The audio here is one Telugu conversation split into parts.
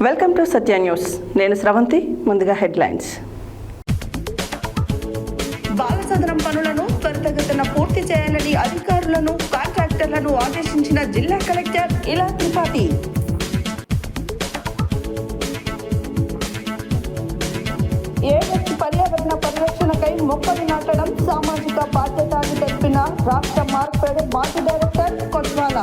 Welcome to Satya news. నేను స్రవంతి. ముందుగా హెడ్లైన్స్. బాలసదనం పనులను త్వరితగతిన పూర్తి చేయాలని అధికారులను, కాంట్రాక్టర్లను ఆదేశించిన జిల్లా కలెక్టర్ ఇలా త్రిపాఠి. ఏడెక్కి పర్యావరణ పరిరక్షణకై మొక్కలు నాటడం సామాజిక బాధ్యత అని తెలిపిన రాష్ట్ర మార్కెట్ మాజీ డైరెక్టర్ కొత్వాల.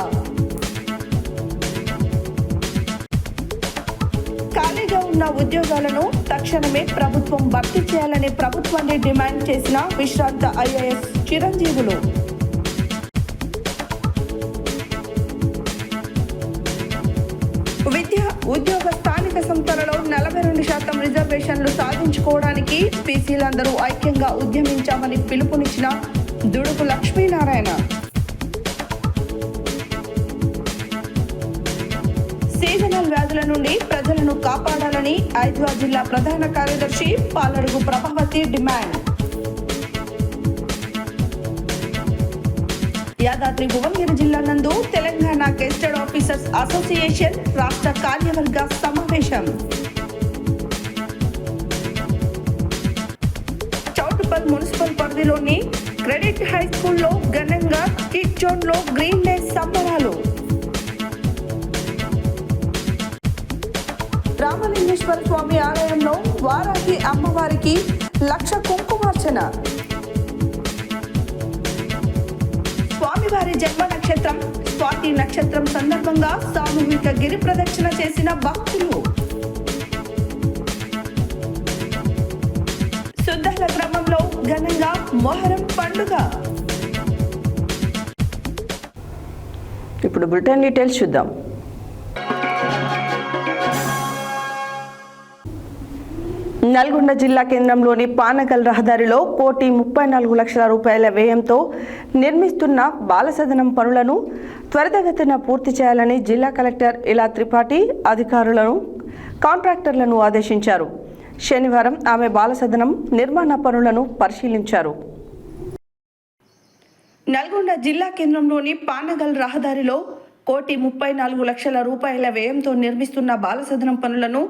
ఖాళీగా ఉన్న ఉద్యోగాలను తక్షణమే ప్రభుత్వం భర్తీ చేయాలని ప్రభుత్వాన్ని డిమాండ్ చేసిన విశ్రాంత ఐఏఎస్ చిరంజీవులు. విద్య, ఉద్యోగ, స్థానిక సంస్థలలో 42% రిజర్వేషన్లు సాధించుకోవడానికి బీసీలందరూ ఐక్యంగా ఉద్యమించామని పిలుపునిచ్చిన దుడుకు లక్ష్మీనారాయణ. సీజనల్ వ్యాధుల నుండి ప్రజలను కాపాడాలని హైదరాబాద్ జిల్లా ప్రధాన కార్యదర్శి పాలడుగు ప్రభావతి డిమాండ్. యాదాద్రి భువనగిరి జిల్లా నందు తెలంగాణ గెస్టెడ్ ఆఫీసర్స్ అసోసియేషన్ రాష్ట్ర కార్యవర్గ సమావేశం. చౌటుప్పల్ మున్సిపల్ పరిధిలోని క్రెడిట్ హై స్కూల్లో ఘనంగా కిడ్ జోన్ లో గ్రీన్ డే సంబరాలు. రామలింగేశ్వర స్వామి ఆలయంలో వారాహి అమ్మవారికి 1,00,000 కుంకుమార్చన. స్వామివారి జన్మ నక్షత్రం స్వాతి నక్షత్రం సందర్భంగా సామూహిక గిరి ప్రదక్షిణ చేసిన భక్తులు. సుద్దల గ్రామంలో ఘనంగా మొహరం పండుగ. ఇప్పుడు బులెటిన్ డీటెయిల్స్ చూద్దాం. నల్గొండ జిల్లా కేంద్రంలోని పానగల్ రహదారిలో 1,34,00,000 రూపాయల వ్యయంతో నిర్మిస్తున్న బాలసదనం పనులను త్వరితగతిన పూర్తి చేయాలని జిల్లా కలెక్టర్ ఇలా త్రిపాఠి అధికారులను, కాంట్రాక్టర్లను ఆదేశించారు. శనివారం ఆమె బాలసదనం నిర్మాణ పనులను పరిశీలించారు. నల్గొండ జిల్లా కేంద్రంలోని పానగల్ రహదారిలో 1,34,00,000 రూపాయల వ్యయంతో నిర్మిస్తున్న బాలసదనం పనులను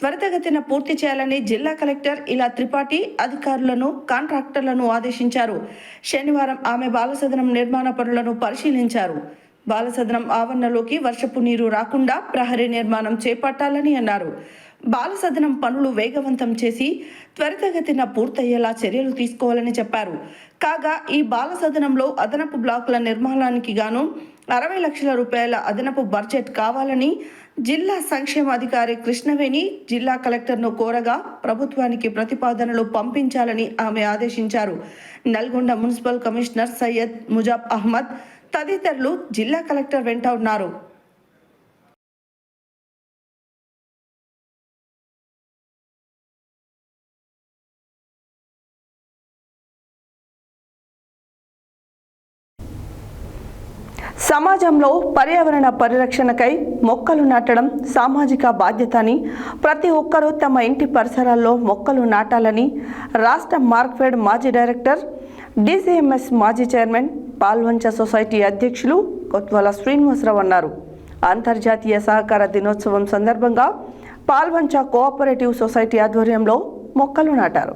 త్వరితగతిన పూర్తి చేయాలని జిల్లా కలెక్టర్ ఇలా త్రిపాఠి అధికారులను, కాంట్రాక్టర్లను ఆదేశించారు. శనివారం ఆమె బాలసదనం నిర్మాణ పనులను పరిశీలించారు. బాలసదనం ఆవరణలోకి వర్షపు నీరు రాకుండా ప్రహరీ నిర్మాణం చేపట్టాలని అన్నారు. బాలసదనం పనులు వేగవంతం చేసి త్వరితగతిన పూర్తయ్యేలా చర్యలు తీసుకోవాలని చెప్పారు. కాగా ఈ బాలసదనంలో అదనపు బ్లాకుల నిర్మాణానికి గాను 60 లక్షల రూపాయల అదనపు బడ్జెట్ కావాలని జిల్లా సంక్షేమాధికారి కృష్ణవేణి జిల్లా కలెక్టర్ను కోరగా ప్రభుత్వానికి ప్రతిపాదనలు పంపించాలని ఆమె ఆదేశించారు. నల్గొండ మున్సిపల్ కమిషనర్ సయ్యద్ ముజాబ్ అహ్మద్ తదితరులు జిల్లా కలెక్టర్ వెంట ఉన్నారు. సమాజంలో పర్యావరణ పరిరక్షణకై మొక్కలు నాటడం సామాజిక బాధ్యత అని ప్రతి ఒక్కరూ తమ ఇంటి పరిసరాల్లో మొక్కలు నాటాలని రాష్ట్ర మార్క్ఫెడ్ మాజీ డైరెక్టర్, DCMS మాజీ చైర్మన్, పాల్వంచ సొసైటీ అధ్యక్షులు కొత్వాల శ్రీనివాసరావు అన్నారు. అంతర్జాతీయ సహకార దినోత్సవం సందర్భంగా పాల్వంచ కోఆపరేటివ్ సొసైటీ ఆధ్వర్యంలో మొక్కలు నాటారు.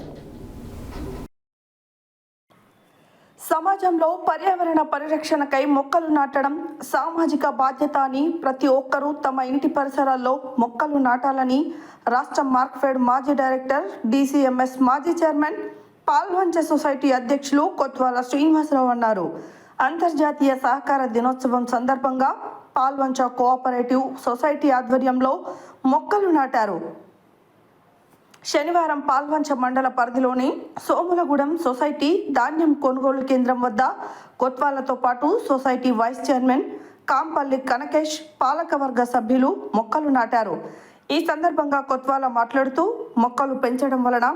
సమాజంలో పర్యావరణ పరిరక్షణకై మొక్కలు నాటడం సామాజిక బాధ్యత అని ప్రతి ఒక్కరూ తమ ఇంటి పరిసరాల్లో మొక్కలు నాటాలని రాష్ట్ర మార్క్ఫెడ్ మాజీ డైరెక్టర్, DCMS మాజీ చైర్మన్, పాల్వంచ సొసైటీ అధ్యక్షులు కొత్వాల శ్రీనివాసరావు అన్నారు. అంతర్జాతీయ సహకార దినోత్సవం సందర్భంగా పాల్వంచ కోఆపరేటివ్ సొసైటీ ఆధ్వర్యంలో మొక్కలు నాటారు. శనివారం పాల్వంచ మండల పరిధిలోని సోములగూడెం సొసైటీ ధాన్యం కొనుగోలు కేంద్రం వద్ద కొత్వాలతో పాటు society vice chairman Kampalli Kanakesh, పాలకవర్గ సభ్యులు మొక్కలు నాటారు. ఈ సందర్భంగా కొత్వాల మాట్లాడుతూ మొక్కలు పెంచడం వలన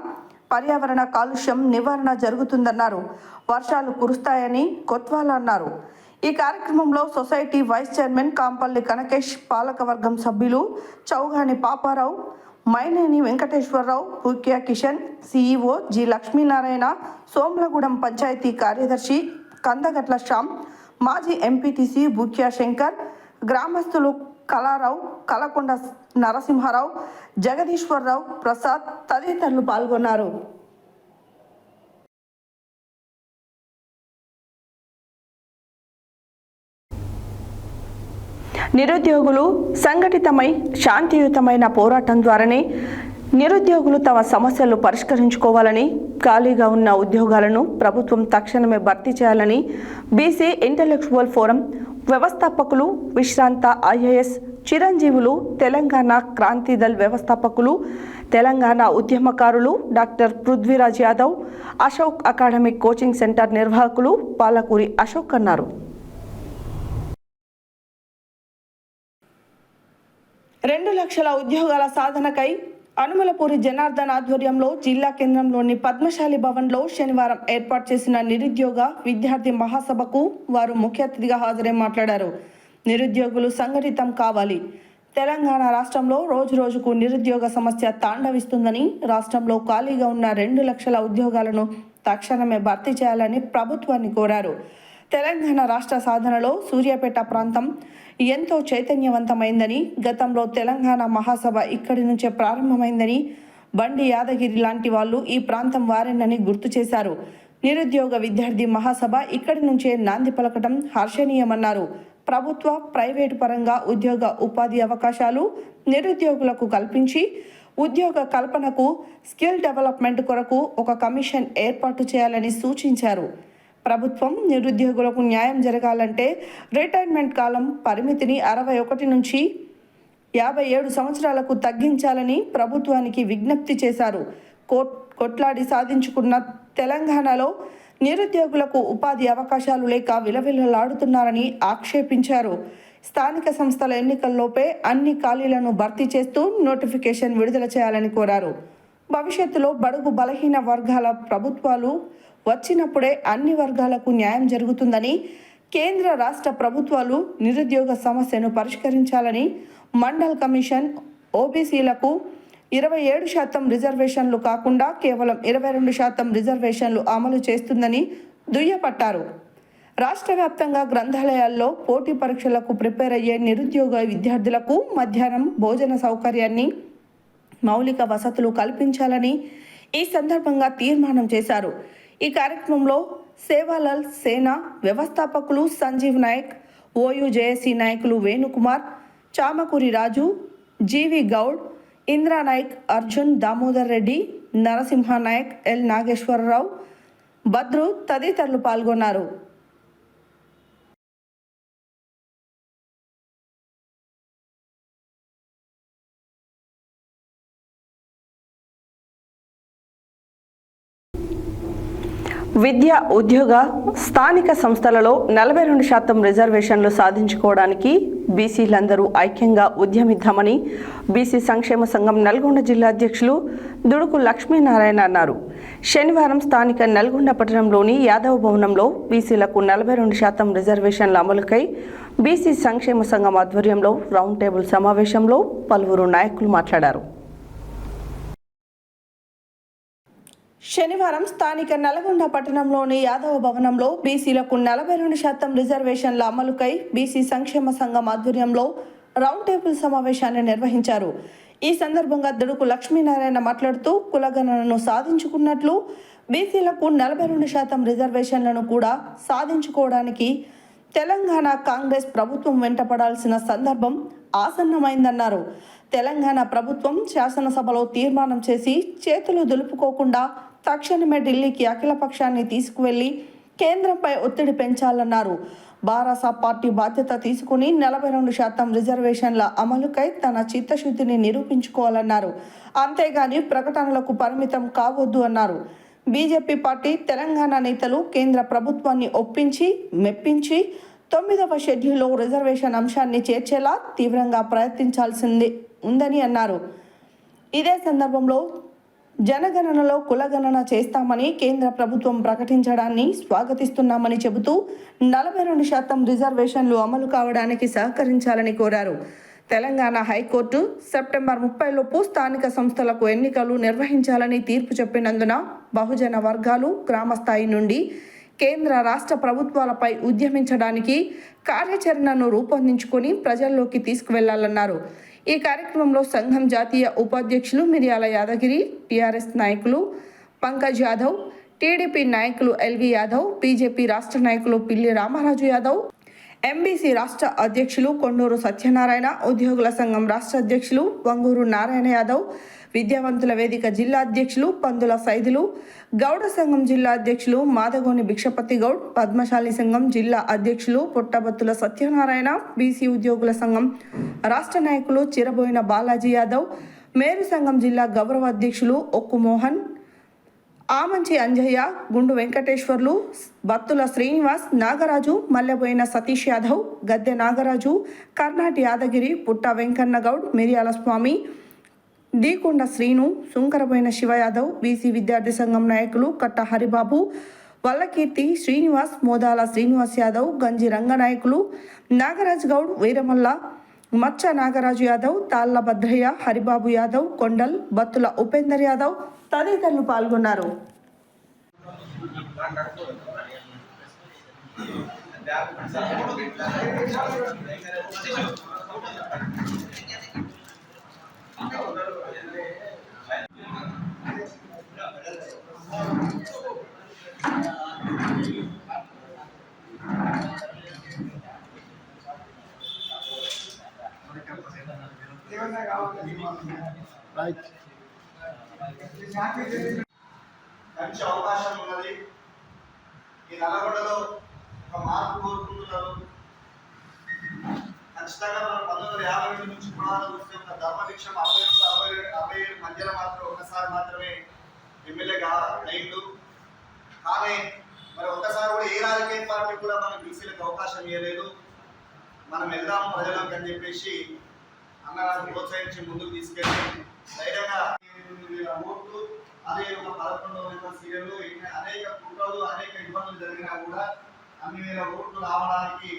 పర్యావరణ కాలుష్యం నివారణ జరుగుతుందన్నారు. వర్షాలు కురుస్తాయని కొత్వాల అన్నారు. ఈ కార్యక్రమంలో society vice chairman Kampalli Kanakesh, పాలకవర్గం సభ్యులు చౌగాని పాపారావు, మైనేని వెంకటేశ్వరరావు, భూక్యా కిషన్, CEO జి లక్ష్మీనారాయణ, సోమలగూడెం పంచాయతీ కార్యదర్శి కందగట్ల శ్యామ్, మాజీ ఎంపీటీసీ భూక్యా శంకర్, గ్రామస్తులు కళారావు, కలకొండ నరసింహారావు, జగదీశ్వరరావు, ప్రసాద్ తదితరులు పాల్గొన్నారు. నిరుద్యోగులు సంఘటితమై శాంతియుతమైన పోరాటం ద్వారానే నిరుద్యోగులు తమ సమస్యలు పరిష్కరించుకోవాలని, ఖాళీగా ఉన్న ఉద్యోగాలను ప్రభుత్వం తక్షణమే భర్తీ చేయాలని బీసీ ఇంటలెక్చువల్ ఫోరం వ్యవస్థాపకులు, విశ్రాంత ఐఏఎస్ చిరంజీవులు, తెలంగాణ క్రాంతిదళ్ వ్యవస్థాపకులు, తెలంగాణ ఉద్యమకారులు doctor Prithviraj Yadav, Ashok academic coaching centre నిర్వాహకులు పాలకూరి అశోక్ అన్నారు. 2 లక్షల ఉద్యోగాల సాధనకై అనుమలపూరి జనార్దన్ ఆధ్వర్యంలో జిల్లా కేంద్రంలోని పద్మశాలి భవన్లో శనివారం ఏర్పాటు చేసిన నిరుద్యోగ విద్యార్థి మహాసభకు వారు ముఖ్య అతిథిగా హాజరై మాట్లాడారు. నిరుద్యోగులు సంఘటితం కావాలి. తెలంగాణ రాష్ట్రంలో రోజురోజుకు నిరుద్యోగ సమస్య తాండవిస్తుందని, రాష్ట్రంలో ఖాళీగా ఉన్న 2 లక్షల ఉద్యోగాలను తక్షణమే భర్తీ చేయాలని ప్రభుత్వాన్ని కోరారు. తెలంగాణ రాష్ట్ర సాధనలో సూర్యాపేట ప్రాంతం ఎంతో చైతన్యవంతమైందని, గతంలో తెలంగాణ మహాసభ ఇక్కడి నుంచే ప్రారంభమైందని, బండి యాదగిరి లాంటి వాళ్ళు ఈ ప్రాంతం వారేనని గుర్తు చేశారు. నిరుద్యోగ విద్యార్థి మహాసభ ఇక్కడి నుంచే నాంది పలకటం హర్షణీయమన్నారు. ప్రభుత్వ, ప్రైవేటు పరంగా ఉద్యోగ ఉపాధి అవకాశాలు నిరుద్యోగులకు కల్పించి ఉద్యోగ కల్పనకు, స్కిల్ డెవలప్మెంట్ కొరకు ఒక కమిషన్ ఏర్పాటు చేయాలని సూచించారు. ప్రభుత్వం నిరుద్యోగులకు న్యాయం జరగాలంటే రిటైర్మెంట్ కాలం పరిమితిని 61 నుంచి 57 సంవత్సరాలకు తగ్గించాలని ప్రభుత్వానికి విజ్ఞప్తి చేశారు. కొట్లాడి సాధించుకున్న తెలంగాణలో నిరుద్యోగులకు ఉపాధి అవకాశాలు లేక విలవిలలాడుతున్నారని ఆక్షేపించారు. స్థానిక సంస్థల ఎన్నికల్లోపే అన్ని ఖాళీలను భర్తీ చేస్తూ నోటిఫికేషన్ విడుదల చేయాలని కోరారు. భవిష్యత్తులో బడుగు బలహీన వర్గాల ప్రభుత్వాలు వచ్చినప్పుడే అన్ని వర్గాలకు న్యాయం జరుగుతుందని, కేంద్ర రాష్ట్ర ప్రభుత్వాలు నిరుద్యోగ సమస్యను పరిష్కరించాలని, మండల్ కమిషన్ ఓబీసీలకు 27% రిజర్వేషన్లు కాకుండా కేవలం 22% రిజర్వేషన్లు అమలు చేస్తుందని దుయ్యపట్టారు. రాష్ట్ర వ్యాప్తంగా గ్రంథాలయాల్లో పోటీ పరీక్షలకు ప్రిపేర్ అయ్యే నిరుద్యోగ విద్యార్థులకు మధ్యాహ్నం భోజన సౌకర్యాన్ని, మౌలిక వసతులు కల్పించాలని ఈ సందర్భంగా తీర్మానం చేశారు. ఈ కార్యక్రమంలో సేవాలాల్ సేనా వ్యవస్థాపకులు సంజీవ్ నాయక్, ఓయూజేఏసీ నాయకులు వేణుకుమార్, చామకూరి రాజు, జీవి గౌడ్, ఇంద్రా నాయక్, అర్జున్, దామోదర్ రెడ్డి, నరసింహ నాయక్, ఎల్ నాగేశ్వరరావు, బద్రు తదితరులు పాల్గొన్నారు. విద్య, ఉద్యోగ, స్థానిక సంస్థలలో 42% రిజర్వేషన్లు సాధించుకోవడానికి బీసీలందరూ ఐక్యంగా ఉద్యమిద్దామని బీసీ సంక్షేమ సంఘం నల్గొండ జిల్లా అధ్యక్షులు దుడుకు లక్ష్మీనారాయణ అన్నారు. శనివారం స్థానిక నల్గొండ పట్టణంలోని యాదవ భవనంలో బీసీలకు 42% రిజర్వేషన్ల అమలుకై బీసీ సంక్షేమ సంఘం ఆధ్వర్యంలో రౌండ్ టేబుల్ సమావేశంలో పలువురు నాయకులు మాట్లాడారు. శనివారం స్థానిక నల్గొండ పట్టణంలోని యాదవ భవనంలో బీసీలకు 42% రిజర్వేషన్ల అమలుకై బీసీ సంక్షేమ సంఘం ఆధ్వర్యంలో రౌండ్ టేబుల్ సమావేశాన్ని నిర్వహించారు. ఈ సందర్భంగా దుడుకు లక్ష్మీనారాయణ మాట్లాడుతూ కులగణనను సాధించుకున్నట్లు బీసీలకు 42% రిజర్వేషన్లను కూడా సాధించుకోవడానికి తెలంగాణ కాంగ్రెస్ ప్రభుత్వం వెంటపడాల్సిన సందర్భం ఆసన్నమైందన్నారు. తెలంగాణ ప్రభుత్వం శాసనసభలో తీర్మానం చేసి చేతులు దులుపుకోకుండా తక్షణమే ఢిల్లీకి అఖిలపక్షాన్ని తీసుకువెళ్లి కేంద్రంపై ఒత్తిడి పెంచాలన్నారు. బారాస పార్టీ బాధ్యత తీసుకుని 42% రిజర్వేషన్ల అమలుకై తన చిత్తశుద్ధిని నిరూపించుకోవాలన్నారు. అంతేగాని ప్రకటనలకు పరిమితం కావద్దు అన్నారు. బీజేపీ పార్టీ తెలంగాణ నేతలు కేంద్ర ప్రభుత్వాన్ని ఒప్పించి మెప్పించి 9వ షెడ్యూల్లో రిజర్వేషన్ అంశాన్ని చేర్చేలా తీవ్రంగా ప్రయత్నించాల్సింది ఉందని అన్నారు. ఇదే సందర్భంలో జనగణనలో కులగణన చేస్తామని కేంద్ర ప్రభుత్వం ప్రకటించడాన్ని స్వాగతిస్తున్నామని చెబుతూ 42% రిజర్వేషన్లు అమలు కావడానికి సహకరించాలని కోరారు. తెలంగాణ హైకోర్టు సెప్టెంబర్ 30 లోపు స్థానిక సంస్థలకు ఎన్నికలు నిర్వహించాలని తీర్పు చెప్పినందున బహుజన వర్గాలు గ్రామస్థాయి నుండి కేంద్ర రాష్ట్ర ప్రభుత్వాలపై ఉద్యమించడానికి కార్యాచరణను రూపొందించుకొని ప్రజల్లోకి తీసుకువెళ్లాలన్నారు. ఈ కార్యక్రమంలో సంఘం జాతీయ ఉపాధ్యక్షులు మిర్యాల యాదగిరి, టీఆర్ఎస్ నాయకులు పంకజ్ యాదవ్, టీడీపీ నాయకులు ఎల్వి యాదవ్, బీజేపీ రాష్ట్ర నాయకులు పిల్లి రామరాజు యాదవ్, ఎంబీసీ రాష్ట్ర అధ్యక్షులు కొండూరు సత్యనారాయణ, ఉద్యోగుల సంఘం రాష్ట్ర అధ్యక్షులు వంగూరు నారాయణ యాదవ్, విద్యావంతుల వేదిక జిల్లా అధ్యక్షులు పందుల సైదులు, గౌడ సంఘం జిల్లా అధ్యక్షులు మాదగోని భిక్షపతి గౌడ్, పద్మశాలి సంఘం జిల్లా అధ్యక్షులు పుట్టబత్తుల సత్యనారాయణ, బీసీ ఉద్యోగుల సంఘం రాష్ట్ర నాయకులు చిరబోయిన బాలాజీ యాదవ్, మేరు సంఘం జిల్లా గౌరవ అధ్యక్షులు ఒక్కు మోహన్, ఆమంచి అంజయ్య, గుండు వెంకటేశ్వర్లు, బత్తుల శ్రీనివాస్, నాగరాజు, మల్లెబోయిన సతీష్ యాదవ్, గద్దె నాగరాజు, కర్ణాటి యాదగిరి, పుట్ట వెంకన్న గౌడ్, మిర్యాల స్వామి, దీకొండ శ్రీను, సుంకరబోయిన శివ యాదవ్, బీసీ విద్యార్థి సంఘం నాయకులు కట్ట హరిబాబు, వల్లకీర్తి, శ్రీనివాస్, మోదాల శ్రీనివాస్ యాదవ్, గంజి రంగనాయకులు, నాగరాజ్ గౌడ్, వీరమల్ల, మచ్చ నాగరాజు యాదవ్, తాళ్ల భద్రయ్య, హరిబాబు యాదవ్, కొండల్, బత్తుల ఉపేందర్ యాదవ్ తదితరులు పాల్గొన్నారు. మంచి అవకాశం ఉన్నది. ఈ నల్లగొండలో ఒక మార్పు కోరుకుంటున్నారు. ఖచ్చితంగా మనం 1950 నుంచి పురాణాలు చూస్తే ఒక ధర్మభిక్షం 67 మధ్యలో మాత్రం ఒకసారి మాత్రమే ఎమ్మెల్యేగా అయిండు. కానీ మరి ఒక్కసారి కూడా ఏ రాజకీయ పార్టీ కూడా మనం బీసీలకు అవకాశం ఇవ్వలేదు. మనం వెళ్దాం ప్రజలకు అని చెప్పేసి అన్నగారిని ప్రోత్సహించి ముందుకు తీసుకెళ్ళి ధైర్యంగా ఓట్లు అదే ఒక 11,000 సీరియల్లో అనేక కుట్రలు అనేక ఇబ్బందులు జరిగినా కూడా అన్ని వేల ఓట్లు రావడానికి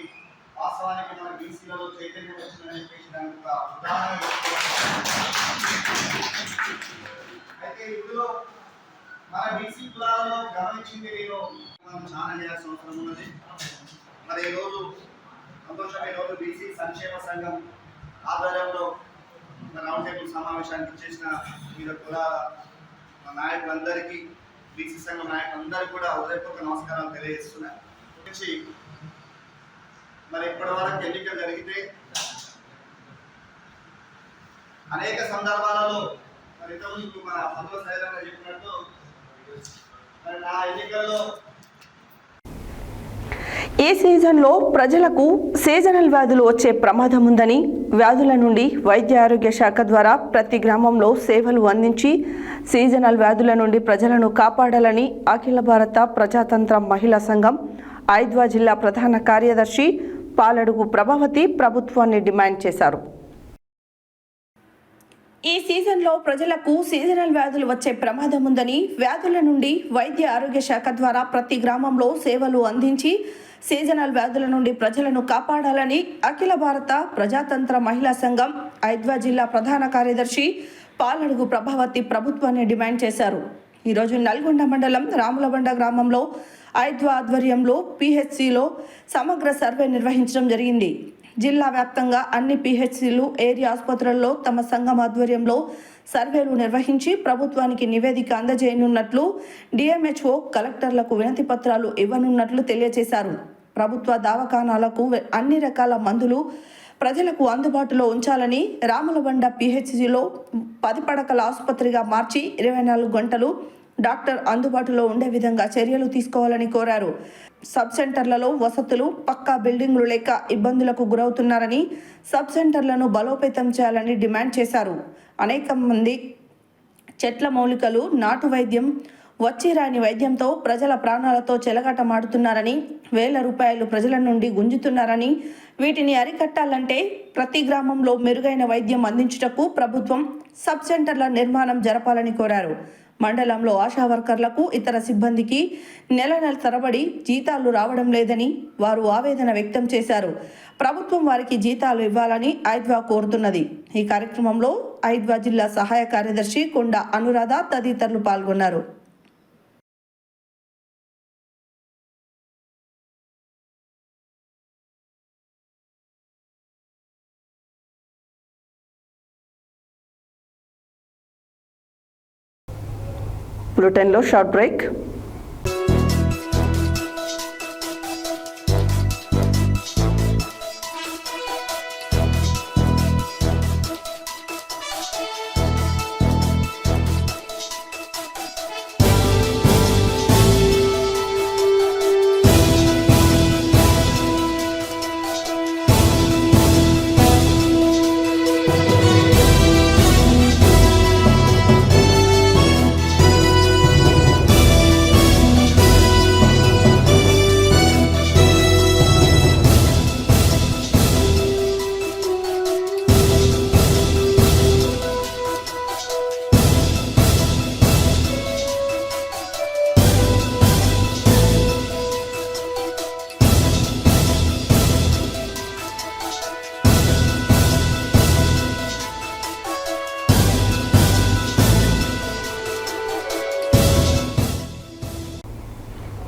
వాస్తవానికి మన బీసీలలో చైతన్యం వచ్చిందని చెప్పేసి దానికి ఒక ఉదాహరణ. అయితే ఇందులో మన బీసీ కులాలలో గమనించింది నేను మనం చాలా చేయాల్సిన అవసరం ఉన్నది. మరి ఈరోజు సంతోషంగా ఈరోజు బీసీ సంక్షేమ సంఘం ఆధ్వర్యంలో రౌండ్ టేబుల్ సమావేశానికి చేసిన వివిధ కులాల నాయకులందరికీ, బీసీ సంఘం నాయకులందరికీ కూడా హృదయపూర్వక నమస్కారాలు తెలియజేస్తున్నాను. మరి ఇప్పటి వరకు ఎన్నికలు జరిగితే అనేక సందర్భాలలో మరి ఇంతకుముందు మన పందుల సైలంగా చెప్పినట్టు మరి నా ఎన్నికల్లో ఈ సీజన్లో ప్రజలకు సీజనల్ వ్యాధులు వచ్చే ప్రమాదం ఉందని, వ్యాధుల నుండి వైద్య ఆరోగ్య శాఖ ద్వారా ప్రతి గ్రామంలో సేవలు అందించి సీజనల్ వ్యాధుల నుండి ప్రజలను కాపాడాలని అఖిల భారత ప్రజాతంత్ర మహిళా సంఘం ఐద్వా జిల్లా ప్రధాన కార్యదర్శి పాలడుగు ప్రభావతి ప్రభుత్వాన్ని డిమాండ్ చేశారు. ఈ సీజన్లో ప్రజలకు సీజనల్ వ్యాధులు వచ్చే ప్రమాదం ఉందని, వ్యాధుల నుండి వైద్య ఆరోగ్య శాఖ ద్వారా ప్రతి గ్రామంలో సేవలు అందించి సీజనల్ వ్యాధుల నుండి ప్రజలను కాపాడాలని అఖిల భారత ప్రజాతంత్ర మహిళా సంఘం ఐద్వా జిల్లా ప్రధాన కార్యదర్శి పాలడుగు ప్రభావతి ప్రభుత్వాన్ని డిమాండ్ చేశారు. ఈరోజు నల్గొండ మండలం రాములబండ గ్రామంలో ఐద్వా ఆధ్వర్యంలో పిహెచ్సిలో సమగ్ర సర్వే నిర్వహించడం జరిగింది. జిల్లా వ్యాప్తంగా అన్ని పిహెచ్సిలు, ఏరియా ఆసుపత్రుల్లో తమ సంఘం ఆధ్వర్యంలో సర్వేలు నిర్వహించి ప్రభుత్వానికి నివేదిక అందజేయనున్నట్లు, డిఎంహెచ్ఓ కలెక్టర్లకు వినతి పత్రాలు ఇవ్వనున్నట్లు తెలియజేశారు. ప్రభుత్వ దవాఖానాలకు అన్ని రకాల మందులు ప్రజలకు అందుబాటులో ఉంచాలని, రాములబండ పిహెచ్సిలో 10 పడకల ఆసుపత్రిగా మార్చి 24 గంటలు డాక్టర్ అందుబాటులో ఉండే విధంగా చర్యలు తీసుకోవాలని కోరారు. సబ్ సెంటర్లలో వసతులు, పక్కా బిల్డింగులు లేక ఇబ్బందులకు గురవుతున్నారని, సబ్ సెంటర్లను బలోపేతం చేయాలని డిమాండ్ చేశారు. అనేక మంది చెట్ల మూలికలు, నాటు వైద్యం, వచ్చి రాని వైద్యంతో ప్రజల ప్రాణాలతో చెలగాటమాడుతున్నారని, వేల రూపాయలు ప్రజల నుండి గుంజుతున్నారని, వీటిని అరికట్టాలంటే ప్రతి గ్రామంలో మెరుగైన వైద్యం అందించుటకు ప్రభుత్వం సబ్ సెంటర్ల నిర్మాణం జరపాలని కోరారు. మండలంలో ఆశా వర్కర్లకు, ఇతర సిబ్బందికి నెల తరబడి జీతాలు రావడం లేదని వారు ఆవేదన వ్యక్తం చేశారు. ప్రభుత్వం వారికి జీతాలు ఇవ్వాలని ఐద్వా కోరుతున్నది. ఈ కార్యక్రమంలో ఐద్వా జిల్లా సహాయ కార్యదర్శి కొండ అనురాధ తదితరులు పాల్గొన్నారు. బులెటిన్లో short break.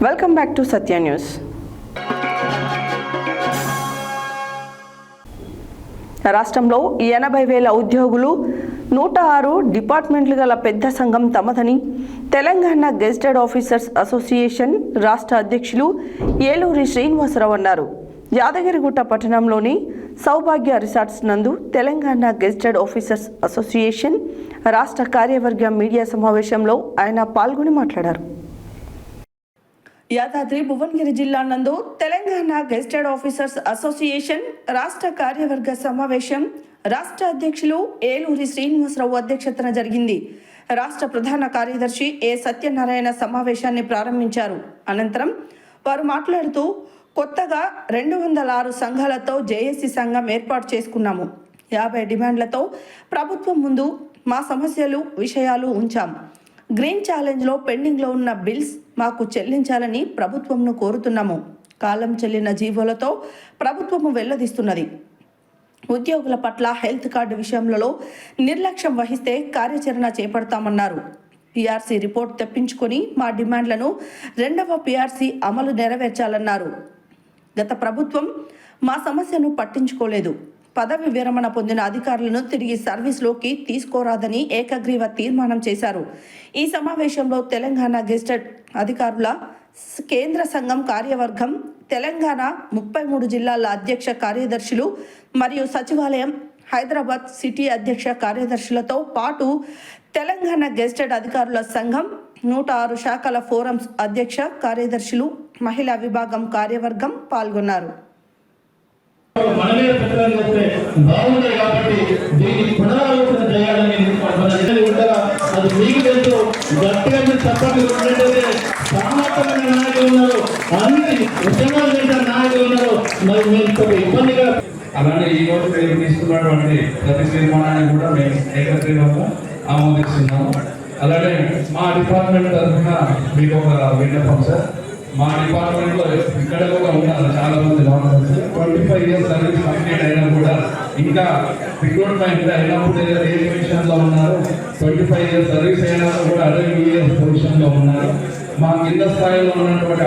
Welcome back to Satya news. రాష్ట్రంలో 80,000 ఉద్యోగులు 106 డిపార్ట్మెంట్లు గల పెద్ద సంఘం తమదని తెలంగాణ గెజిటెడ్ ఆఫీసర్స్ అసోసియేషన్ రాష్ట్ర అధ్యక్షులు ఏలూరి శ్రీనివాసరావు అన్నారు. యాదగిరిగుట్ట పట్టణంలోని సౌభాగ్య రిసార్ట్స్ నందు తెలంగాణ గెజిటెడ్ ఆఫీసర్స్ అసోసియేషన్ రాష్ట్ర కార్యవర్గ మీడియా సమావేశంలో ఆయన పాల్గొని మాట్లాడారు. యాదాద్రి భువనగిరి జిల్లా నందు తెలంగాణ గెజిటెడ్ ఆఫీసర్స్ అసోసియేషన్ రాష్ట్ర కార్యవర్గ సమావేశం రాష్ట్ర అధ్యక్షులు ఏలూరి శ్రీనివాసరావు అధ్యక్షతన జరిగింది. రాష్ట్ర ప్రధాన కార్యదర్శి ఏ సత్యనారాయణ సమావేశాన్ని ప్రారంభించారు. అనంతరం వారు మాట్లాడుతూ కొత్తగా 206 సంఘాలతో జేఏసీ సంఘం ఏర్పాటు చేసుకున్నాము. 50 డిమాండ్లతో ప్రభుత్వం ముందు మా సమస్యలు విషయాలు ఉంచాం. గ్రీన్ ఛాలెంజ్లో పెండింగ్లో ఉన్న బిల్స్ మాకు చెల్లించాలని ప్రభుత్వంను కోరుతున్నాము. కాలం చెల్లిన జీవోలతో ప్రభుత్వము వెల్లదీస్తున్నది. ఉద్యోగుల పట్ల హెల్త్ కార్డు విషయంలో నిర్లక్ష్యం వహిస్తే కార్యాచరణ చేపడతామన్నారు. పీఆర్సీ రిపోర్ట్ తెప్పించుకొని మా డిమాండ్లను 2వ పీఆర్సీ అమలు నెరవేర్చాలన్నారు. గత ప్రభుత్వం మా సమస్యను పట్టించుకోలేదు. పదవి విరమణ పొందిన అధికారులను తిరిగి సర్వీస్లోకి తీసుకోరాదని ఏకగ్రీవ తీర్మానం చేశారు. ఈ సమావేశంలో తెలంగాణ గెజిటెడ్ అధికారుల కేంద్ర సంఘం కార్యవర్గం, తెలంగాణ 33 జిల్లాల అధ్యక్ష కార్యదర్శులు మరియు సచివాలయం హైదరాబాద్ సిటీ అధ్యక్ష కార్యదర్శులతో పాటు తెలంగాణ గెజిటెడ్ అధికారుల సంఘం 106 శాఖల ఫోరమ్స్ అధ్యక్ష కార్యదర్శులు, మహిళా విభాగం కార్యవర్గం పాల్గొన్నారు. మనమే పెట్టాలని చెప్తే బాగుంటాయి కాబట్టి దీన్ని పునరాలోచన చేయాలని ఉండగా అది మీకు తెలుసు. గట్టిగా మీరు తప్పట్లు ఉన్నట్టయితే సామర్థ్యమైన నాయకులు ఉన్నారు, అన్ని ఉద్యమాలు చేసిన నాయకులు ఉన్నారు. మరి మీరు ఇబ్బందిగా అలానే ఈ రోజు మీరు తీసుకున్నటువంటి ప్రతి తీర్మానాన్ని కూడా మేము ఏకగ్రీవంగా ఆమోదిస్తున్నాము. అలాగే మా డిపార్ట్మెంట్ తరఫున మీకు ఒక విన్నపం సార్. మా డిపార్ట్మెంట్ లో ఇక్కడ కూడా ఉన్నారు చాలా మంది 25 ఇయర్స్ సర్వీస్ కంప్లీట్ అయినా కూడా ఇంకా రిక్రూట్మెంట్ అయినప్పుడు ఏ పొజిషన్ లో ఉన్నారు, 25 ఇయర్స్ సర్వీస్ అయినా కూడా అదే ఇయర్స్ పొజిషన్ లో ఉన్నారు. మా కింద స్థాయిలో ఉన్నటువంటి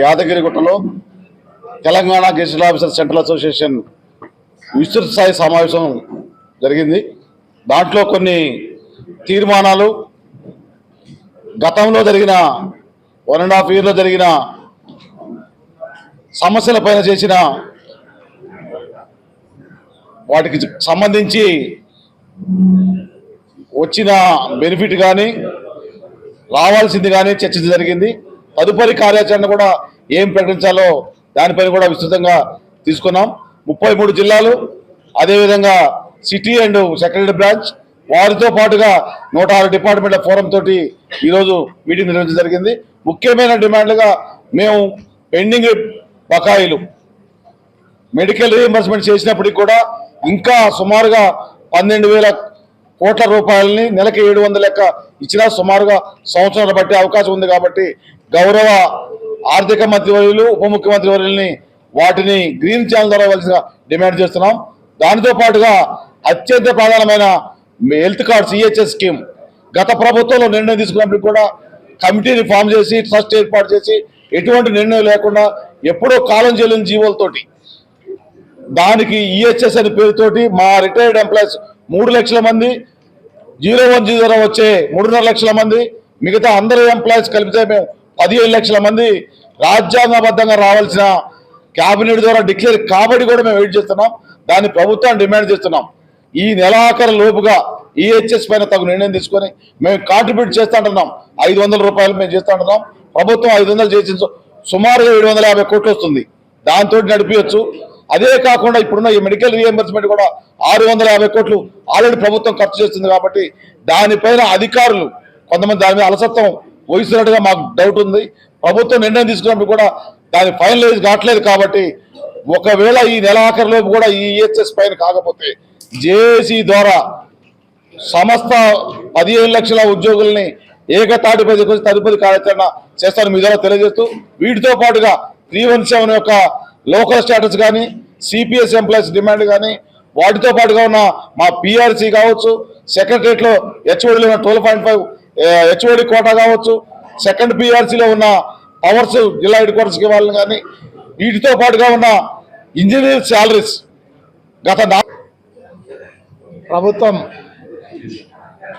యాదగిరిగుట్టలో Telangana gazetted officer central association విస్తృత స్థాయి సమావేశం జరిగింది. దాంట్లో కొన్ని తీర్మానాలు, గతంలో జరిగిన 1.5 ఇయర్లో జరిగిన సమస్యలపైన చేసిన వాటికి సంబంధించి వచ్చిన బెనిఫిట్ కానీ రావాల్సింది కానీ చర్చ జరిగింది. తదుపరి కార్యాచరణ కూడా ఏం ప్రకటించాలో దానిపైన కూడా విస్తృతంగా తీసుకున్నాం. 33 జిల్లాలు, అదేవిధంగా సిటీ అండ్ సెక్రటరీ బ్రాంచ్, వారితో పాటుగా 106 డిపార్ట్మెంట్ల ఫోరం తోటి ఈరోజు మీటింగ్ నిర్వహించడం జరిగింది. ముఖ్యమైన డిమాండ్లుగా మేము పెండింగ్ బకాయిలు, మెడికల్ రీఎంబర్స్మెంట్ చేసినప్పటికీ కూడా ఇంకా సుమారుగా 12,000 కోట్ల రూపాయలని నెలకి 700 లెక్క ఇచ్చినా సుమారుగా సంవత్సరాలు బట్టి అవకాశం ఉంది. కాబట్టి గౌరవ ఆర్థిక మంత్రివర్యులు, ఉప ముఖ్యమంత్రి వర్యుల్ని వాటిని గ్రీన్ ఛానల్ ద్వారా ఇవ్వాల్సిన డిమాండ్ చేస్తున్నాం. దానితో పాటుగా అత్యంత ప్రధానమైన హెల్త్ కార్డ్ సిహెచ్ఎస్ స్కీమ్ గత ప్రభుత్వంలో నిర్ణయం తీసుకున్నప్పుడు కూడా కమిటీని ఫామ్ చేసి ట్రస్ట్ ఏర్పాటు చేసి ఎటువంటి నిర్ణయం లేకుండా ఎప్పుడో కాలం చెల్లిన జీవోలతోటి దానికి ఈహెచ్ఎస్ అనే పేరుతోటి మా రిటైర్డ్ ఎంప్లాయీస్ 3 లక్షల మంది, 0100 వచ్చే 3.5 లక్షల మంది, మిగతా అందరు ఎంప్లాయీస్ కలిపితే మేము 17 లక్షల మంది రాజ్యాంగబద్ధంగా రావాల్సిన క్యాబినెట్ ద్వారా డిక్లేర్ కాబట్టి కూడా మేము వెయిట్ చేస్తున్నాం. దాన్ని ప్రభుత్వాన్ని డిమాండ్ చేస్తున్నాం. ఈ నెలాఖరు లోపుగా ఈహెచ్ఎస్ పైన తగు నిర్ణయం తీసుకొని మేము కాంట్రిబ్యూట్ చేస్తూ ఉంటున్నాం. 500 రూపాయలు మేము చేస్తూ ఉంటున్నాం. ప్రభుత్వం 500 చేసి సుమారుగా 750 కోట్లు వస్తుంది. దాంతో నడిపించవచ్చు. అదే కాకుండా ఇప్పుడున్న ఈ మెడికల్ రీఎంబర్స్మెంట్ కూడా 650 కోట్లు ఆల్రెడీ ప్రభుత్వం ఖర్చు చేస్తుంది. కాబట్టి దానిపైన అధికారులు కొంతమంది దాని మీద అలసత్వం వహిస్తున్నట్టుగా మాకు డౌట్ ఉంది. ప్రభుత్వం నిర్ణయం తీసుకున్నప్పుడు కూడా దాన్ని ఫైనలైజ్ కావట్లేదు. కాబట్టి ఒకవేళ ఈ నెలాఖరులోపు కూడా ఈ ఈహెచ్ఎస్ పైన కాకపోతే జేఏసీ ద్వారా సంస్థ 15 లక్షల ఉద్యోగుల్ని ఏకతాటిపై తీసుకొచ్చి తదుపరి కార్యాచరణ చేస్తారని మీ ద్వారా తెలియజేస్తూ, వీటితో పాటుగా 317 యొక్క లోకల్ స్టేటస్ కానీ, సిపిఎస్ ఎంప్లాయీస్ డిమాండ్ కానీ, వాటితో పాటుగా ఉన్న మా పిఆర్సీ కావచ్చు, సెక్రటరియట్లో హెచ్ఓడిలో ఉన్న 12.5 హెచ్ఓడి కోటా కావచ్చు, సెకండ్ పిఆర్సీలో ఉన్న పవర్స్ జిల్లా హెడ్ క్వార్టర్స్కి వాళ్ళని కానీ, వీటితో పాటుగా ఉన్న ఇంజనీర్ శాలరీస్ గత ప్రభుత్వం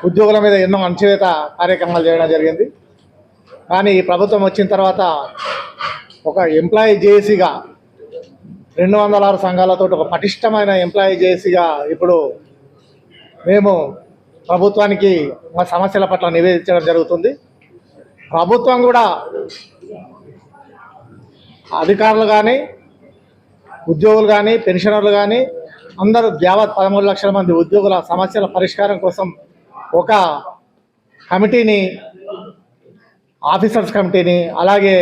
ఉద్యోగుల మీద ఎన్నో అణచివేత కార్యక్రమాలు చేయడం జరిగింది. కానీ ఈ ప్రభుత్వం వచ్చిన తర్వాత ఒక ఎంప్లాయీ జేఏసీగా 206 సంఘాలతో ఒక పటిష్టమైన ఎంప్లాయీ జేఏసీగా ఇప్పుడు మేము ప్రభుత్వానికి మా సమస్యల పట్ల నివేదించడం జరుగుతుంది. ప్రభుత్వం కూడా అధికారులు కానీ, ఉద్యోగులు కానీ, పెన్షనర్లు కానీ అందరూ యావత్ 13 లక్షల మంది ఉద్యోగుల సమస్యల పరిష్కారం కోసం ఒక కమిటీని, ఆఫీసర్స్ కమిటీని, అలాగే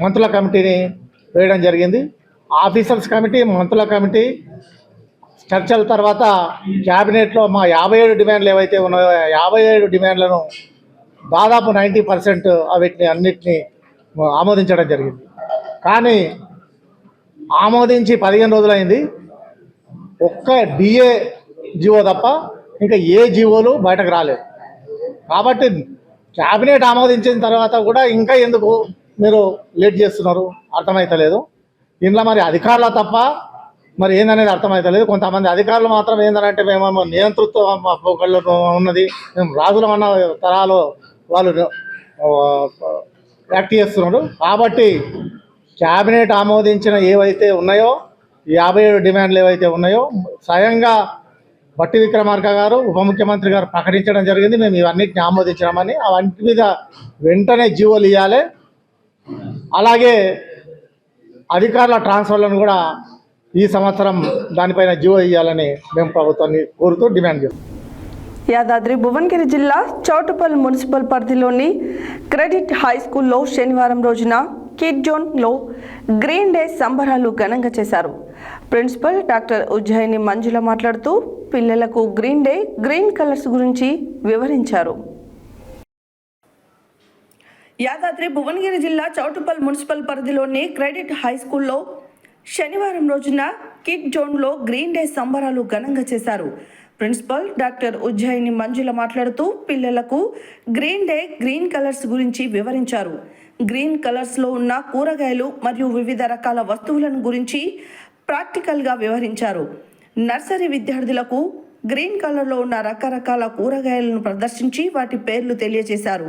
మంత్రుల కమిటీని వేయడం జరిగింది. ఆఫీసర్స్ కమిటీ, మంత్రుల కమిటీ చర్చల తర్వాత క్యాబినెట్లో మా 57 డిమాండ్లు ఏవైతే ఉన్నాయో 57 డిమాండ్లను దాదాపు 90% వీటిని అన్నిటినీ ఆమోదించడం జరిగింది. కానీ ఆమోదించి 15 రోజులైంది. ఒక్క డిఏ జీవో తప్ప ఇంకా ఏ జీవోలు బయటకు రాలేదు. కాబట్టి క్యాబినెట్ ఆమోదించిన తర్వాత కూడా ఇంకా ఎందుకు మీరు లేట్ చేస్తున్నారు అర్థమవుతలేదు. ఇంట్లో మరి అధికారుల తప్ప మరి ఏందనేది అర్థమవుతలేదు. కొంతమంది అధికారులు మాత్రం ఏందనంటే మేము నియంతృత్వం ఒకళ్ళు ఉన్నది, మేము రాజులం అన్న తరాలు వాళ్ళు యాక్ట్ చేస్తున్నారు. కాబట్టి క్యాబినెట్ ఆమోదించిన ఏవైతే ఉన్నాయో 57 డిమాండ్లు ఏవైతే ఉన్నాయో స్వయంగా బట్టి విక్రమార్క గారు, ఉప ముఖ్యమంత్రి గారు ప్రకటించడం జరిగింది. మేము ఇవన్నిటిని ఆమోదించామని. అవన్నిటి మీద వెంటనే జీవోలు ఇవ్వాలి. అలాగే అధికారుల ట్రాన్స్ఫర్లను కూడా ఈ సంవత్సరం దానిపైన జీవో ఇవ్వాలని మేము ప్రభుత్వాన్ని కోరుతూ డిమాండ్ చేస్తాం. యాదాద్రి భువనగిరి జిల్లా చౌటుపల్ మున్సిపల్ పరిధిలోని క్రెడిట్ హై స్కూల్లో శనివారం రోజున కిడ్ జోన్లో గ్రీన్ డే సంబరాలు ఘనంగా చేశారు. ప్రిన్సిపల్ డాక్టర్ ఉజ్జయిని మంజుల మాట్లాడుతూ పిల్లలకు గ్రీన్ డే, గ్రీన్ కలర్స్ గురించి వివరించారు. యాదాద్రి భువనగిరి జిల్లా చౌటుపల్ మున్సిపల్ పరిధిలోని క్రెడిట్ హై స్కూల్లో శనివారం రోజున కిడ్ జోన్లో గ్రీన్ డే సంబరాలు ఘనంగా చేశారు. ప్రిన్సిపల్ డాక్టర్ ఉజ్జయిని మంజుల మాట్లాడుతూ పిల్లలకు గ్రీన్ డే, గ్రీన్ కలర్స్ గురించి వివరించారు. గ్రీన్ కలర్స్లో ఉన్న కూరగాయలు మరియు వివిధ రకాల వస్తువులను గురించి ప్రాక్టికల్గా వివరించారు. నర్సరీ విద్యార్థులకు గ్రీన్ కలర్లో ఉన్న రకరకాల కూరగాయలను ప్రదర్శించి వాటి పేర్లు తెలియజేశారు.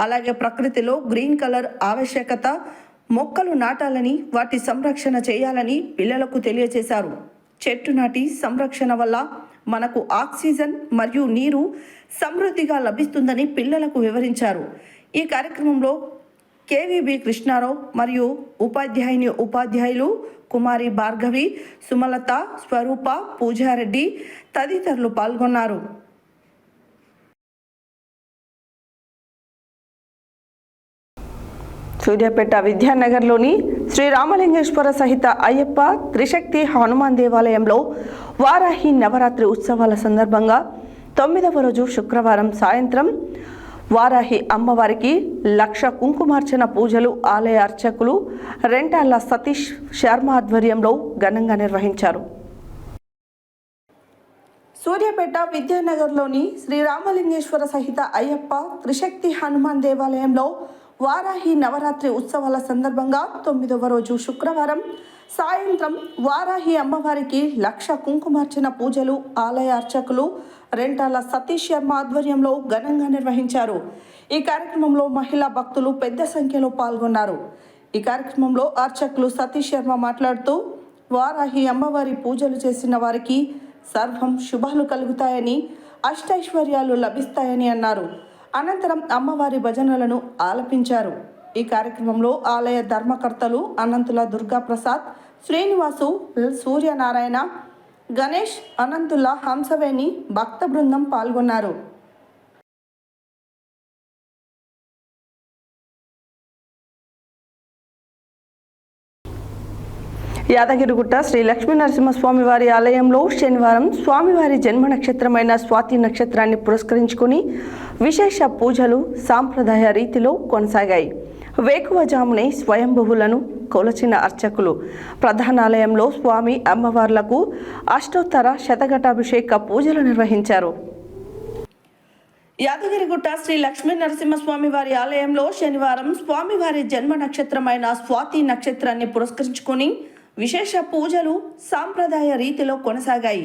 అలాగే ప్రకృతిలో గ్రీన్ కలర్ ఆవశ్యకత, మొక్కలు నాటాలని, వాటి సంరక్షణ చేయాలని పిల్లలకు తెలియజేశారు. చెట్టు నాటి సంరక్షణ వల్ల మనకు ఆక్సిజన్ మరియు నీరు సమృద్ధిగా లభిస్తుందని పిల్లలకు వివరించారు. ఈ కార్యక్రమంలో కేవీబీ కృష్ణారావు మరియు ఉపాధ్యాయులు కుమారి భార్గవి, సుమలత, స్వరూప, పూజారెడ్డి తదితరులు పాల్గొన్నారు. సూర్యాపేట విద్యానగర్లోని శ్రీ రామలింగేశ్వర సహిత అయ్యప్ప త్రిశక్తి హనుమాన్ దేవాలయంలో వారాహి నవరాత్రి ఉత్సవాల సందర్భంగా 9వ రోజు శుక్రవారం సాయంత్రం వారాహి అమ్మవారికి 1,00,000 కుంకుమార్చన పూజలు ఆలయ అర్చకులు రెంటాళ్ల సతీష్ శర్మ ఆధ్వర్యంలో ఘనంగా నిర్వహించారు. సూర్యాపేట విద్యానగర్లోని శ్రీ రామలింగేశ్వర సహిత అయ్యప్ప త్రిశక్తి హనుమాన్ దేవాలయంలో వారాహి నవరాత్రి ఉత్సవాల సందర్భంగా 9వ రోజు శుక్రవారం సాయంత్రం వారాహి అమ్మవారికి 1,00,000 కుంకుమార్చన పూజలు ఆలయ అర్చకులు రెంటాల సతీష్ శర్మ ఆధ్వర్యంలో ఘనంగా నిర్వహించారు. ఈ కార్యక్రమంలో మహిళా భక్తులు పెద్ద సంఖ్యలో పాల్గొన్నారు. ఈ కార్యక్రమంలో అర్చకులు సతీష్ శర్మ మాట్లాడుతూ వారాహి అమ్మవారి పూజలు చేసిన వారికి సర్వం శుభాలు కలుగుతాయని, అష్టైశ్వర్యాలు లభిస్తాయని అన్నారు. అనంతరం అమ్మవారి భజనలను ఆలపించారు. ఈ కార్యక్రమంలో ఆలయ ధర్మకర్తలు అనంతుల దుర్గాప్రసాద్, శ్రీనివాసు, సూర్యనారాయణ, గణేష్, అనంతుల హంసవేణి భక్త బృందం పాల్గొన్నారు. యాదగిరిగుట్ట శ్రీ లక్ష్మీ నరసింహస్వామి వారి ఆలయంలో శనివారం స్వామివారి జన్మ నక్షత్రమైన స్వాతి నక్షత్రాన్ని పురస్కరించుకుని విశేష పూజలు సాంప్రదాయ రీతిలో కొనసాగాయి. వేకువజామునే స్వయంభువులను కొలచిన అర్చకులు ప్రధానాలయంలో స్వామి అమ్మవార్లకు అష్టోత్తర శతఘటాభిషేక పూజలు నిర్వహించారు. యాదగిరిగుట్ట శ్రీ లక్ష్మీ నరసింహస్వామి వారి ఆలయంలో శనివారం స్వామివారి జన్మ నక్షత్రమైన స్వాతి నక్షత్రాన్ని పురస్కరించుకుని విశేష పూజలు సాంప్రదాయ రీతిలో కొనసాగాయి.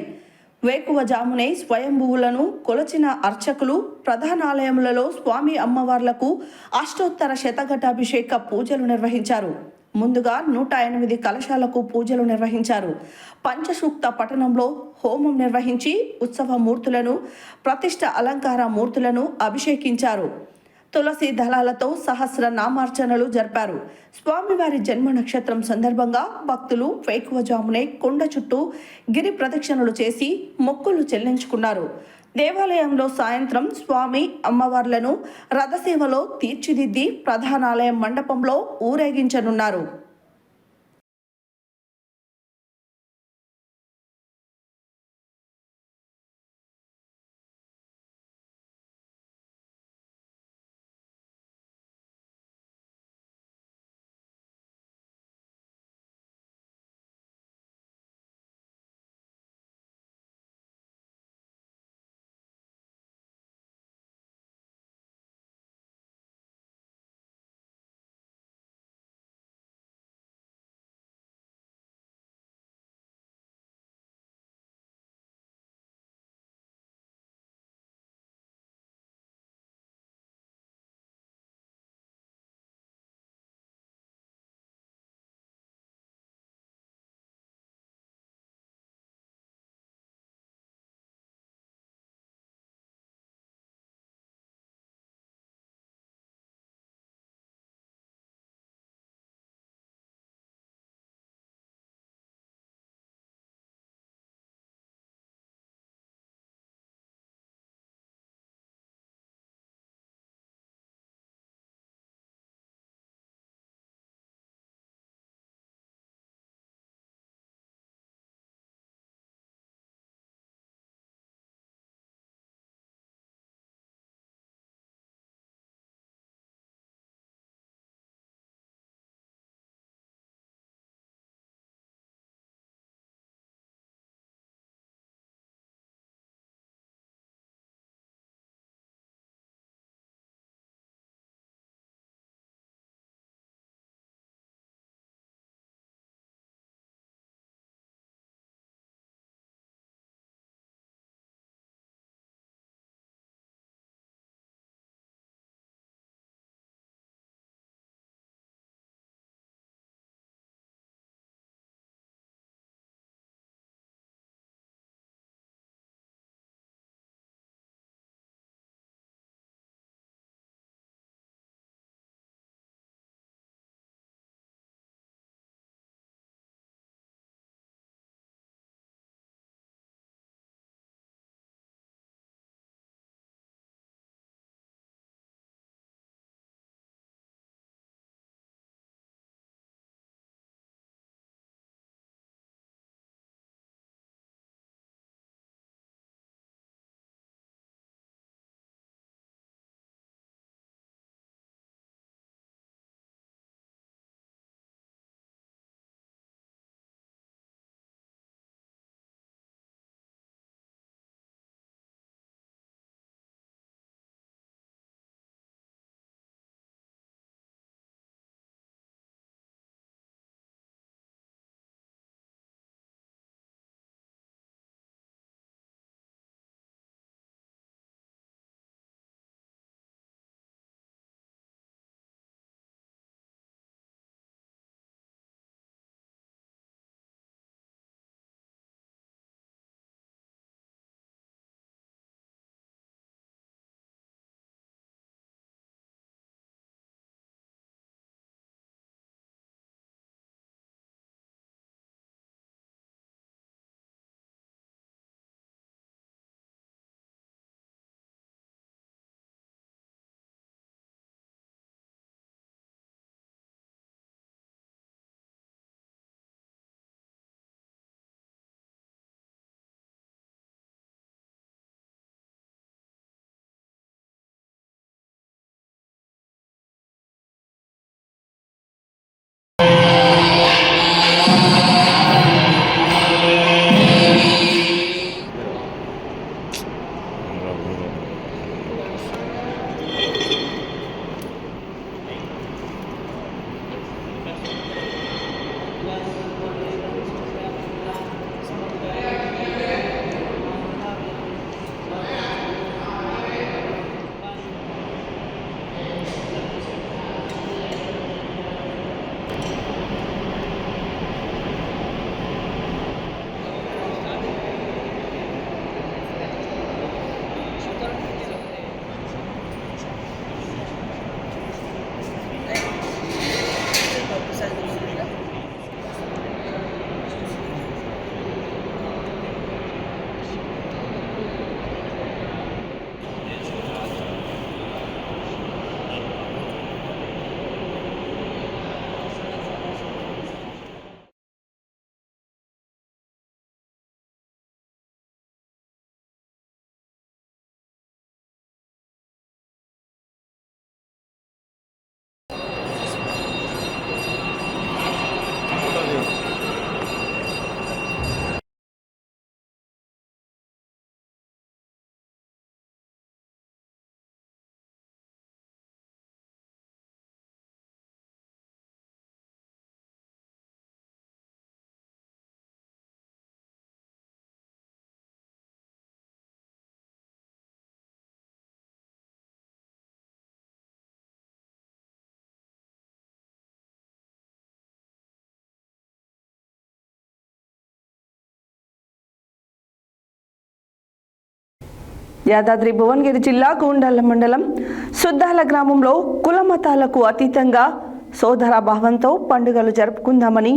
వేకువజామునే స్వయంభువులను కొలచిన అర్చకులు ప్రధానాలయములలో స్వామి అమ్మవార్లకు అష్టోత్తర శతఘటాభిషేక పూజలు నిర్వహించారు. ముందుగా 108 కలశాలకు పూజలు నిర్వహించారు. పంచసూక్త పఠనంలో హోమం నిర్వహించి ఉత్సవ మూర్తులను, ప్రతిష్ఠ అలంకార మూర్తులను అభిషేకించారు. తులసి దళాలతో సహస్ర నామార్చనలు జరిపారు. స్వామివారి జన్మ నక్షత్రం సందర్భంగా భక్తులు వేకువజామునే కొండ చుట్టూ గిరి ప్రదక్షిణలు చేసి మొక్కులు చెల్లించుకున్నారు. దేవాలయంలో సాయంత్రం స్వామి అమ్మవార్లను రథసేవలో తీర్చిదిద్ది ప్రధానాలయం మండపంలో ఊరేగించనున్నారు. యాదాద్రి భువనగిరి జిల్లా గూండాల మండలం సుద్దాల గ్రామంలో కుల మతాలకు అతీతంగా సోదరభావంతో పండుగలు జరుపుకుందామని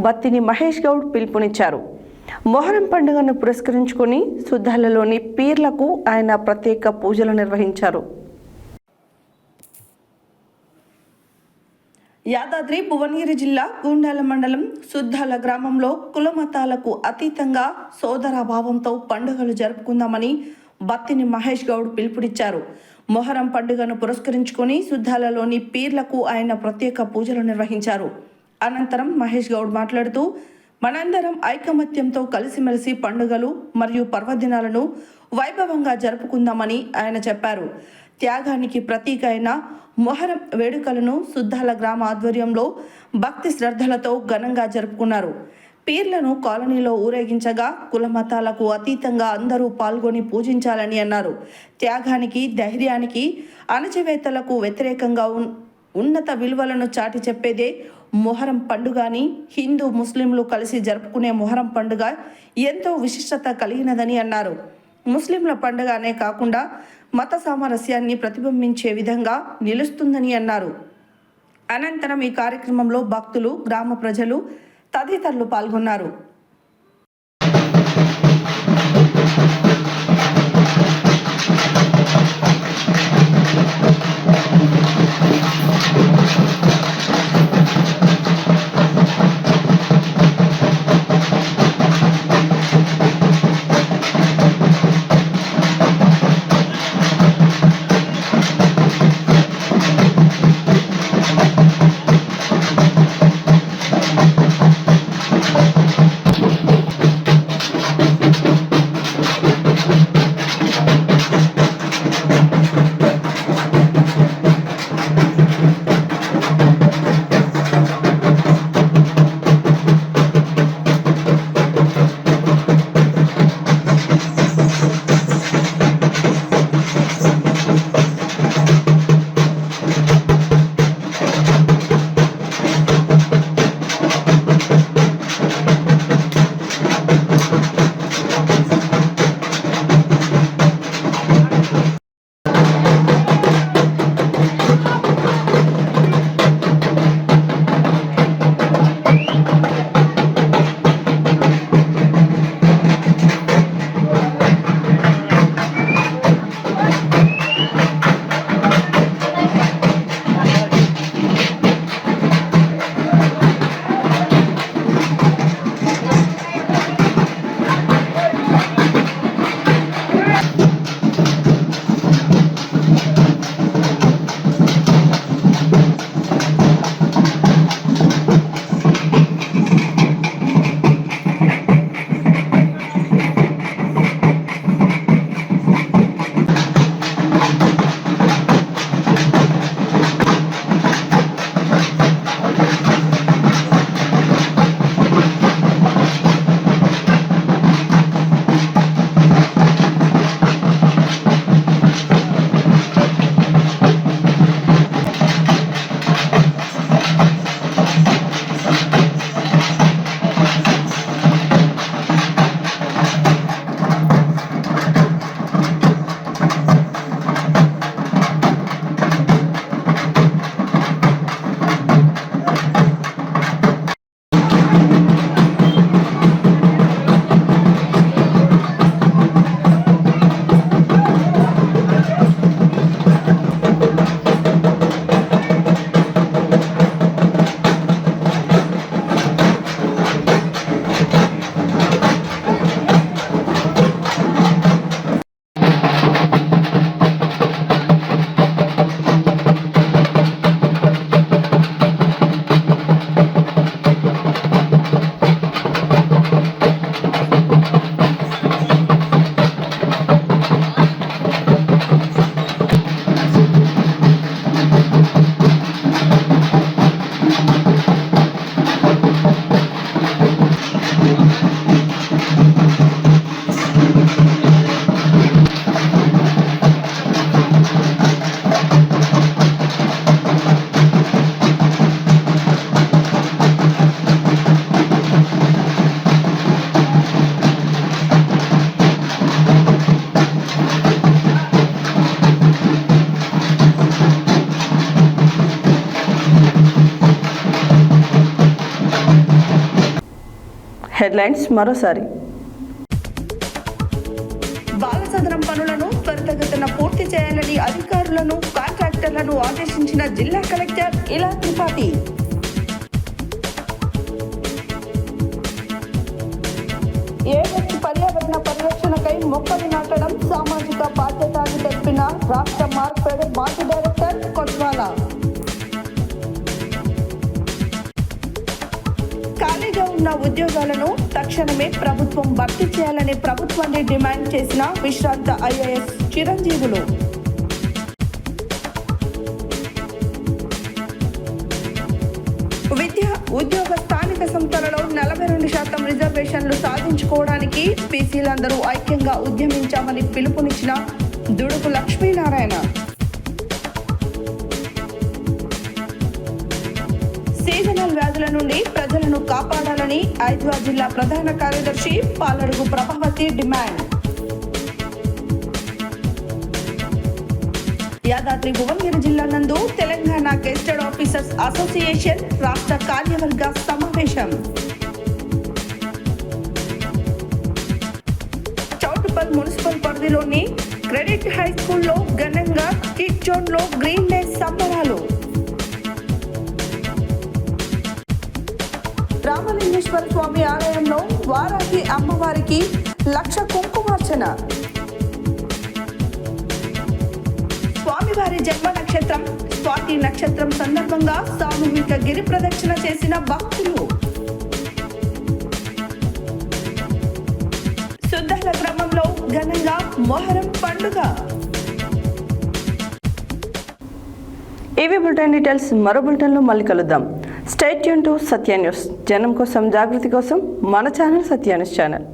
బత్తిని మహేష్ గౌడ్ పిలుపునిచ్చారు. మొహరం పండుగను పురస్కరించుకుని సుద్దాలలోని పీర్లకు ఆయన ప్రత్యేక పూజలు నిర్వహించారు. యాదాద్రి భువనగిరి జిల్లా గూండాల మండలం సుద్దాల గ్రామంలో కుల మతాలకు అతీతంగా సోదరభావంతో పండుగలు జరుపుకుందామని బత్తిని మహేష్ గౌడ్ పిలుపునిచ్చారు. మొహరం పండుగను పురస్కరించుకొని సుద్దాలలోని పీర్లకు ఆయన ప్రత్యేక పూజలు నిర్వహించారు. అనంతరం మహేష్ గౌడ్ మాట్లాడుతూ, మనందరం ఐకమత్యంతో కలిసిమెలిసి పండుగలు మరియు పర్వదినాలను వైభవంగా జరుపుకుందామని ఆయన చెప్పారు. త్యాగానికి ప్రతీక అయిన మొహరం వేడుకలను సుద్దాల గ్రామ ఆధ్వర్యంలో భక్తి శ్రద్ధలతో ఘనంగా జరుపుకున్నారు. పీర్లను కాలనీలో ఊరేగించగా కుల మతాలకు అతీతంగా అందరూ పాల్గొని పూజించాలని అన్నారు. త్యాగానికి, ధైర్యానికి, అణచివేతలకు వ్యతిరేకంగా ఉన్నత విలువలను చాటి చెప్పేదే మొహరం పండుగ అని, హిందూ ముస్లింలు కలిసి జరుపుకునే మొహరం పండుగ ఎంతో విశిష్టత కలిగినదని అన్నారు. ముస్లింల పండుగ అనే కాకుండా మత సామరస్యాన్ని ప్రతిబింబించే విధంగా నిలుస్తుందని అన్నారు. అనంతరం ఈ కార్యక్రమంలో భక్తులు, గ్రామ ప్రజలు తదితరులు పాల్గొన్నారు. హెడ్లైన్స్ మరోసారి. బాలసదనం పనులను త్వరితగతిన పూర్తి చేయాలని అధికారులను, కాంట్రాక్టర్లను ఆదేశించిన జిల్లా కలెక్టర్ ఇలా త్రిపాఠి. ఏఎస్ పర్యావరణ పరిరక్షణకై మొక్కలు నాటడం సామాజిక బాధ్యత అని తెలిపిన రాష్ట్ర మార్కెట్ మాజీ డైరెక్టర్ కొత్వాల. ఖాళీగా ఉన్న ఉద్యోగాలను తక్షణమే ప్రభుత్వం భర్తీ చేయాలని ప్రభుత్వాన్ని డిమాండ్ చేసిన విశ్రాంత ఐఏఎస్ చిరంజీవులు. విద్య, ఉద్యోగ, స్థానిక సంస్థలలో 42% రిజర్వేషన్లు సాధించుకోవడానికి బీసీలందరూ ఐక్యంగా ఉద్యమించామని పిలుపునిచ్చిన దుడుకు లక్ష్మీనారాయణ. సీజనల్ వ్యాధుల నుండి ప్రజలను కాపాడాలని ఐద్వా జిల్లా ప్రధాన కార్యదర్శి పాలడుగు ప్రభావతి డిమాండ్. యాదాద్రి భువనగిరి జిల్లా నందు తెలంగాణ గెస్టెడ్ ఆఫీసర్స్ అసోసియేషన్ రాష్ట్ర కార్యవర్గ సమావేశం. చౌటుపల్ మున్సిపల్ పరిధిలోని క్రెడిట్ హై స్కూల్లో ఘనంగా కిడ్ జోన్ లో గ్రీన్ డే సంబరాలు. రామలింగేశ్వర స్వామి ఆలయంలో వారాహి అమ్మవారికి 1,00,000 కుంకుమార్చన. స్వామివారి జన్మ నక్షత్రం స్వాతి నక్షత్రం సందర్భంగా సామూహిక గిరి ప్రదక్షిణ చేసిన భక్తులు. సుద్దాల గ్రామంలో ఘనంగా మొహరం పండుగ. ఇవి బులెటిన్ డీటెయిల్స్. మరో బులెటిన్లో మళ్ళీ కలుద్దాం. Stay tune to Satya news. జనం కోసం, జాగృతి కోసం మన ఛానల్ సత్య న్యూస్ ఛానల్.